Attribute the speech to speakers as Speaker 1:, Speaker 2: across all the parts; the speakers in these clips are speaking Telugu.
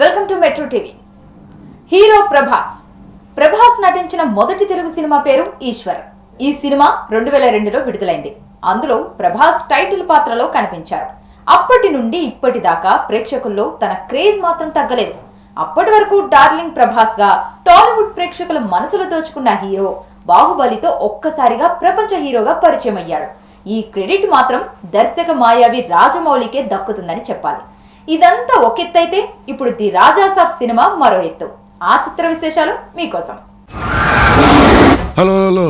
Speaker 1: Welcome to metro TV. Hero Prabhas నటించిన మొదటి తెలుగు సినిమా పేరు ఈశ్వర్. ఈ సినిమా 2002లో విడుదలైంది. అందులో ప్రభాస్ టైటిల్ పాత్రలో కనిపించారు. అప్పటి నుండి ఇప్పటిదాకా ప్రేక్షకుల్లో తన క్రేజ్ మాత్రం తగ్గలేదు. అప్పటి వరకు డార్లింగ్ ప్రభాస్ గా టాలీవుడ్ ప్రేక్షకుల మనసులు దోచుకున్న హీరో బాహుబలితో ఒక్కసారిగా ప్రపంచ హీరోగా పరిచయం అయ్యాడు. ఈ క్రెడిట్ మాత్రం దర్శక మాయావి రాజమౌళికే దక్కుతుందని చెప్పాలి. ఇదంతా ఒక ఎత్తైతే ఇప్పుడు ది రాజా సాబ్ సినిమా మరో ఎత్తు. ఆ చిత్ర విశేషాలు మీకోసం.
Speaker 2: హలో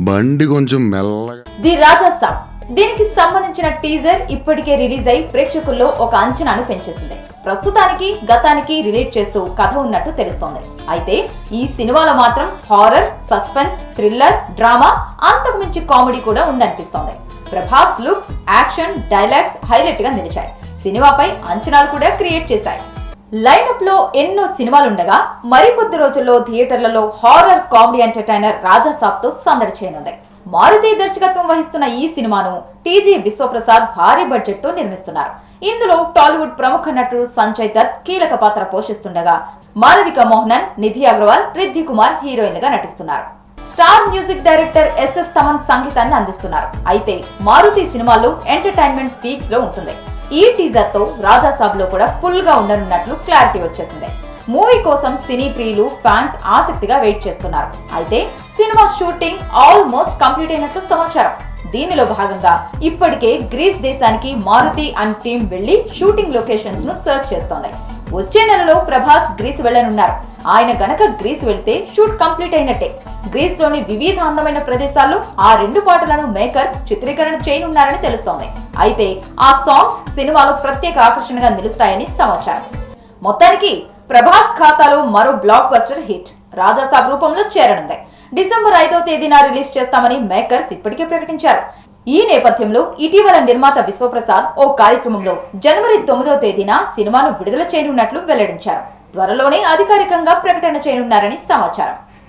Speaker 2: బండి కొంచెం మెల్లగా.
Speaker 1: ది రాజా సాబ్ దీనికి సంబంధించిన టీజర్ ఇప్పటికే రిలీజ్ అయి ప్రేక్షకుల్లో ఒక అంచనాను పెంచేసింది. ప్రస్తుతానికి గతానికి రిలేట్ చేస్తూ కథ ఉన్నట్టు తెలుస్తోంది. అయితే ఈ సినిమాలో మాత్రం హారర్, సస్పెన్స్, థ్రిల్లర్, డ్రామా, అంతకు మించి కామెడీ కూడా ఉందనిపిస్తోంది. Prabhas looks, action, dialogues highlight గా నిలిచాయి. సినిమాపై అంచనాలు కూడా క్రియేట్ చేశాయి. లైనప్ లో ఎన్నో సినిమాలుండగా మరికొద్ది రోజుల్లో థియేటర్లలో హారర్ కామెడీ ఎంటర్టైనర్ రాజా సాబ్ తో సందడి చేయనుంది. మారుతి దర్శకత్వం వహిస్తున్న ఈ సినిమాను టీజీ విశ్వప్రసాద్ భారీ బడ్జెట్ తో నిర్మిస్తున్నారు. ఇందులో టాలీవుడ్ ప్రముఖ నటుడు సంజయ్ దత్ కీలక పాత్ర పోషిస్తుండగా మాలవిక మోహనన్, నిధి అగర్వాల్, రిద్ధి కుమార్ హీరోయిన్ గా నటిస్తున్నారు. Star music director S S Thaman సంగీతాన్ని అందిస్తున్నారు. అయితే మారుతి సినిమాలో ఎంటర్టైన్మెంట్ పీక్స్ లో ఉంటుంది. ఈ టీజర్ తో రాజా సాబ్ లో కూడా ఫుల్ గా ఉండనున్నట్లు క్లారిటీ వచ్చేసింది. మూవీ కోసం సినీ ప్రియులు, ఫ్యాన్స్ ఆసక్తిగా వెయిట్ చేస్తున్నారు. అయితే సినిమా షూటింగ్ ఆల్మోస్ట్ కంప్లీట్ అయినట్లు సమాచారం. దీనిలో భాగంగా ఇప్పటికే గ్రీస్ దేశానికి మారుతి అండ్ టీం వెళ్లి షూటింగ్ లొకేషన్స్ ను సర్చ్ చేస్తోంది. వచ్చే నెలలో ప్రభాస్ గ్రీస్ వెళ్లనున్నారు. ఆయన గనక గ్రీస్ వెళ్తే షూట్ కంప్లీట్ అయినట్టే. గ్రీస్ లోని వివిధ అందమైన ప్రదేశాల్లో ఆ రెండు పాటలను మేకర్స్ చిత్రీకరణ చేయనున్నారని తెలుస్తోంది. అయితే ఆ సాంగ్స్ సినిమాలో ప్రత్యేక ఆకర్షణగా నిలుస్తాయని సమాచారం. మొత్తానికి ప్రభాస్ ఖాతాలో మరో బ్లాక్ బస్టర్ హిట్ రాజా సాబ్ రూపంలో చేరనుంది. డిసెంబర్ 5వ తేదీన రిలీజ్ చేస్తామని మేకర్స్ ఇప్పటికే ప్రకటించారు. ఈ నేపథ్యంలో ఇటీవల నిర్మాత విశ్వప్రసాద్ ఓ కార్యక్రమంలో జనవరి 9వ తేదీన సినిమాను విడుదల చేయనున్నట్లు వెల్లడించారు. త్వరలోనే అధికారికంగా ప్రకటన చేయనున్నారని సమాచారం.